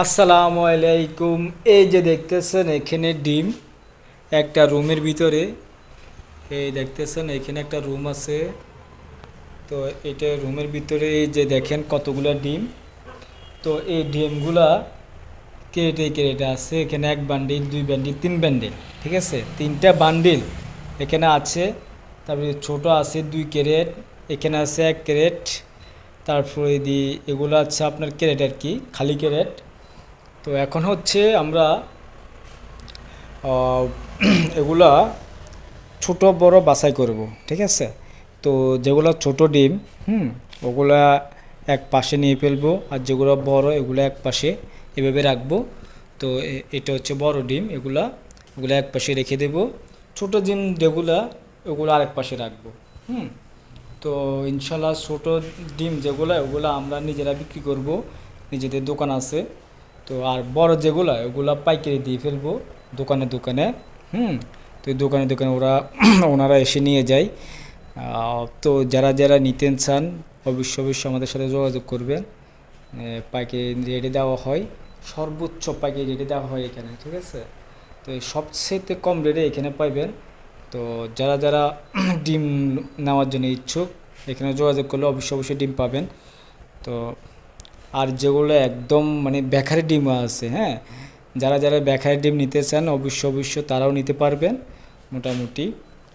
আসসালামু আলাইকুম। এই যে দেখতেছেন এখানে ডিম একটা রুমের ভিতরে। এই দেখতেছেন এখানে একটা রুম আছে। তো এটা রুমের ভিতরে এই যে দেখেন কতগুলা ডিম। তো এই ডিমগুলা কেটে কেটে আছে এখানে, এক বান্ডিল, দুই বান্ডিল, তিন বান্ডিল, ঠিক আছে, তিনটা বান্ডিল এখানে আছে। তারপরে ছোট আছে 2 ক্যারেট, এখানে আছে 1 ক্যারেট। তারপরে এগুলো আছে আপনার ক্যারেট আর কি, খালি ক্যারেট। তো এখন হচ্ছে আমরা আহ, এগুলা ছোট বড় বাছাই করব, ঠিক আছে। তো যেগুলো ছোট ডিম, ওগুলা এক পাশে নিয়ে ফেলবো, আর যেগুলো বড় এগুলো এক পাশে এভাবে রাখবো। তো এটা হচ্ছে বড় ডিম, এগুলো এক পাশে রেখে দেব। ছোট ডিম যেগুলা ওগুলো আরেক পাশে রাখবো। হুম তো ইনশাল্লাহ ছোট ডিম যেগুলো ওগুলো আমরা নিজেরা বিক্রি করব, নিজেদের দোকান আছে। তো আর বড় যেগুলো ওগুলো পাইকারি দিয়ে ফেলবো দোকানে দোকানে। হুম তো এই দোকানে দোকানে ওনারা এসে নিয়ে যায়। তো যারা যারা নিতে চান অবশ্যই আমাদের সাথে যোগাযোগ করবেন। পাইকারি রেটে দেওয়া হয়, সর্বোচ্চ পাইকারি রেটে দেওয়া হয় এখানে, ঠিক আছে। তো এই সবচেয়ে কম রেটে এখানে পাইবেন। তো যারা যারা ডিম নেওয়ার জন্য ইচ্ছুক এখানে যোগাযোগ করলে অবশ্যই ডিম পাবেন। তো আর যেগুলো একদম মানে বেকারি ডিম আছে, হ্যাঁ, যারা যারা বেকারি ডিম নিতে চান অবশ্যই তারাও নিতে পারবেন। মোটামুটি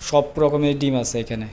সব রকমের ডিম আছে এখানে।